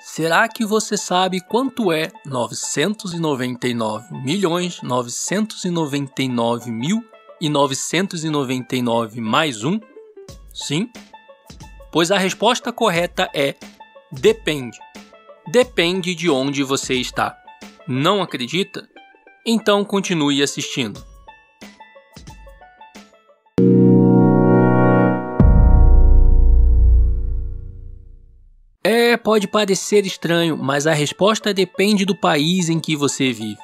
Será que você sabe quanto é 999.999.999 mais 1? Sim? Pois a resposta correta é depende. Depende de onde você está. Não acredita? Então continue assistindo. Pode parecer estranho, mas a resposta depende do país em que você vive.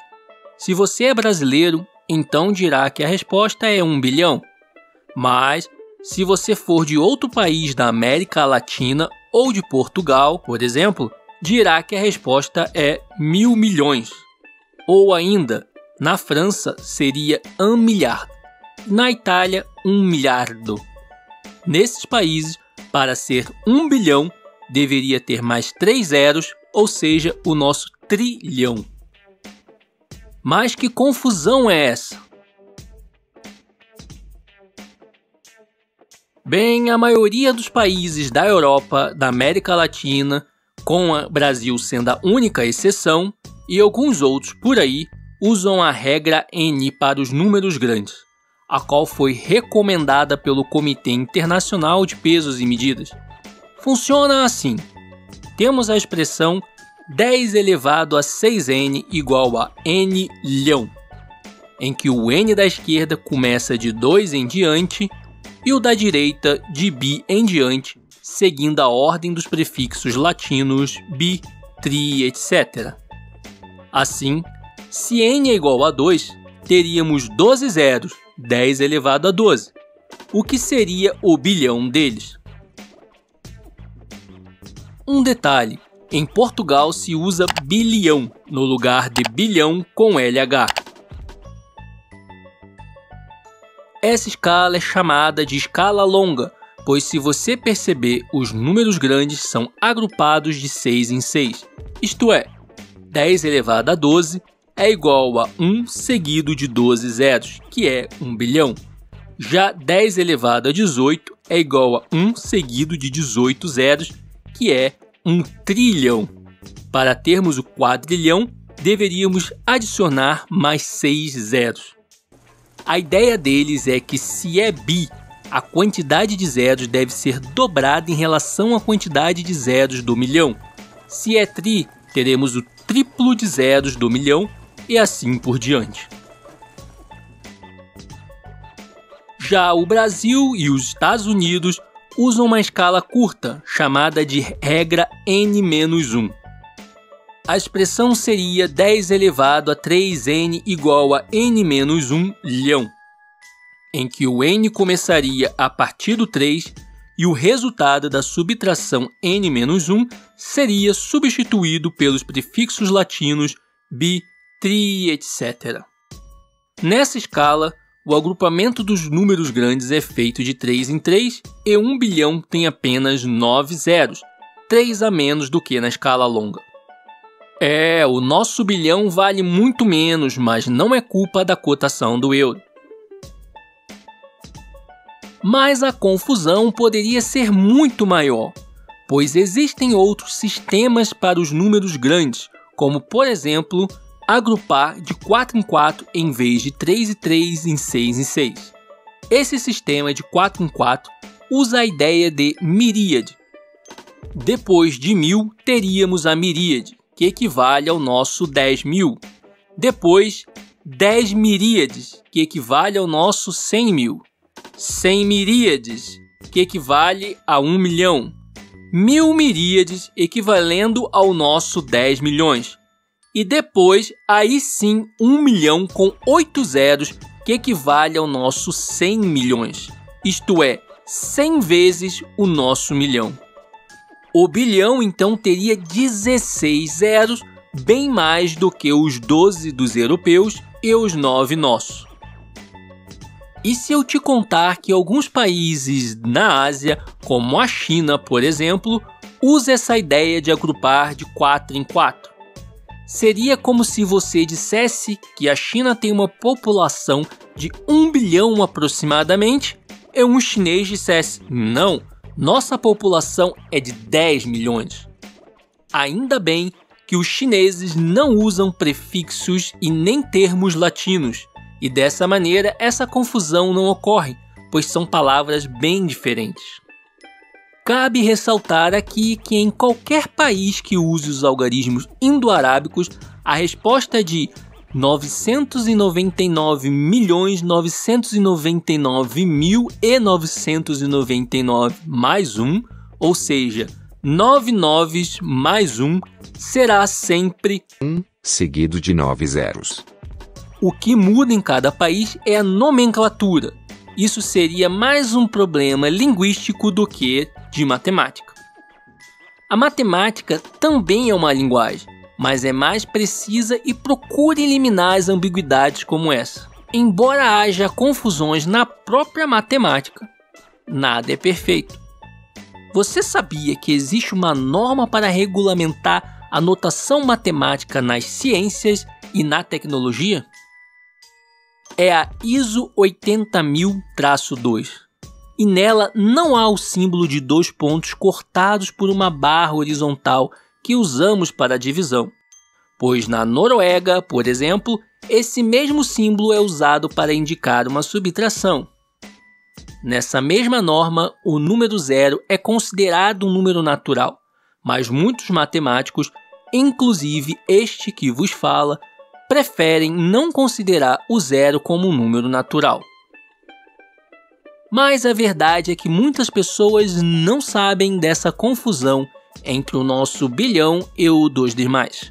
Se você é brasileiro, então dirá que a resposta é 1 bilhão. Mas, se você for de outro país da América Latina ou de Portugal, por exemplo, dirá que a resposta é 1.000 milhões. Ou ainda, na França seria 1 milliard. Na Itália, 1 miliardo. Nesses países, para ser 1 bilhão, deveria ter mais 3 zeros, ou seja, o nosso trilhão. Mas que confusão é essa? Bem, a maioria dos países da Europa, da América Latina, com o Brasil sendo a única exceção, e alguns outros por aí, usam a regra N para os números grandes, a qual foi recomendada pelo Comitê Internacional de Pesos e Medidas. Funciona assim. Temos a expressão 10 elevado a 6n igual a n-lhão, em que o n da esquerda começa de 2 em diante e o da direita de bi em diante, seguindo a ordem dos prefixos latinos bi, tri, etc. Assim, se n é igual a 2, teríamos 12 zeros, 10 elevado a 12, o que seria o bilhão deles. Um detalhe, em Portugal se usa bilhão no lugar de bilhão com LH. Essa escala é chamada de escala longa, pois se você perceber, os números grandes são agrupados de 6 em 6, isto é, 10 elevado a 12 é igual a 1 seguido de 12 zeros, que é 1 bilhão. Já 10 elevado a 18 é igual a 1 seguido de 18 zeros, que é 1 trilhão. Para termos o quadrilhão, deveríamos adicionar mais 6 zeros. A ideia deles é que se é bi, a quantidade de zeros deve ser dobrada em relação à quantidade de zeros do milhão. Se é tri, teremos o triplo de zeros do milhão e assim por diante. Já o Brasil e os Estados Unidos usam uma escala curta, chamada de regra N-1. A expressão seria 10 elevado a 3n igual a n-1 lhão, em que o n começaria a partir do 3 e o resultado da subtração n-1 seria substituído pelos prefixos latinos bi, tri, etc. Nessa escala, o agrupamento dos números grandes é feito de 3 em 3 e 1 bilhão tem apenas 9 zeros, 3 a menos do que na escala longa. O nosso bilhão vale muito menos, mas não é culpa da cotação do euro. Mas a confusão poderia ser muito maior, pois existem outros sistemas para os números grandes, como por exemplo, agrupar de 4 em 4 em vez de 3 em 3 em 6 em 6. Esse sistema de 4 em 4 usa a ideia de miríade. Depois de 1000, teríamos a miríade, que equivale ao nosso 10.000. Depois, 10 miríades, que equivale ao nosso 100.000. 100 miríades, que equivale a 1 milhão. 1000 miríades, equivalendo ao nosso 10 milhões. E depois, aí sim, 1 milhão com 8 zeros, que equivale ao nosso 100 milhões. Isto é, 100 vezes o nosso milhão. O bilhão, então, teria 16 zeros, bem mais do que os 12 dos europeus e os 9 nossos. E se eu te contar que alguns países na Ásia, como a China, por exemplo, usam essa ideia de agrupar de 4 em 4? Seria como se você dissesse que a China tem uma população de 1 bilhão aproximadamente e um chinês dissesse, não, nossa população é de 10 milhões. Ainda bem que os chineses não usam prefixos e nem termos latinos, e dessa maneira essa confusão não ocorre, pois são palavras bem diferentes. Cabe ressaltar aqui que em qualquer país que use os algarismos indo-arábicos, a resposta de 999.999.999 mais 1, ou seja, 9 noves mais 1, será sempre 1, seguido de 9 zeros. O que muda em cada país é a nomenclatura. Isso seria mais um problema linguístico do que de matemática. A matemática também é uma linguagem, mas é mais precisa e procura eliminar as ambiguidades como essa. Embora haja confusões na própria matemática, nada é perfeito. Você sabia que existe uma norma para regulamentar a notação matemática nas ciências e na tecnologia? É a ISO 80000-2, e nela não há o símbolo de 2 pontos cortados por uma barra horizontal que usamos para a divisão, pois na Noruega, por exemplo, esse mesmo símbolo é usado para indicar uma subtração. Nessa mesma norma, o número 0 é considerado um número natural, mas muitos matemáticos, inclusive este que vos fala, preferem não considerar o 0 como um número natural. Mas a verdade é que muitas pessoas não sabem dessa confusão entre o nosso bilhão e o 2 demais.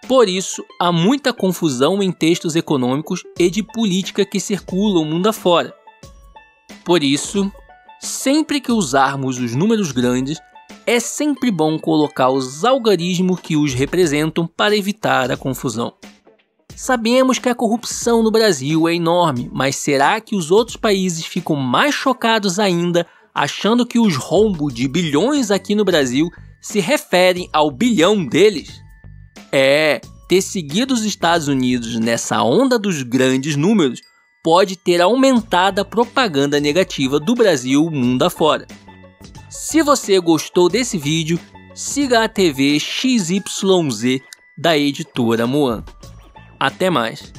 Por isso, há muita confusão em textos econômicos e de política que circulam mundo afora. Por isso, sempre que usarmos os números grandes, é sempre bom colocar os algarismos que os representam para evitar a confusão. Sabemos que a corrupção no Brasil é enorme, mas será que os outros países ficam mais chocados ainda, achando que os rombos de bilhões aqui no Brasil se referem ao bilhão deles? Ter seguido os Estados Unidos nessa onda dos grandes números pode ter aumentado a propaganda negativa do Brasil mundo afora. Se você gostou desse vídeo, siga a TV XYZ da editora Moan. Até mais!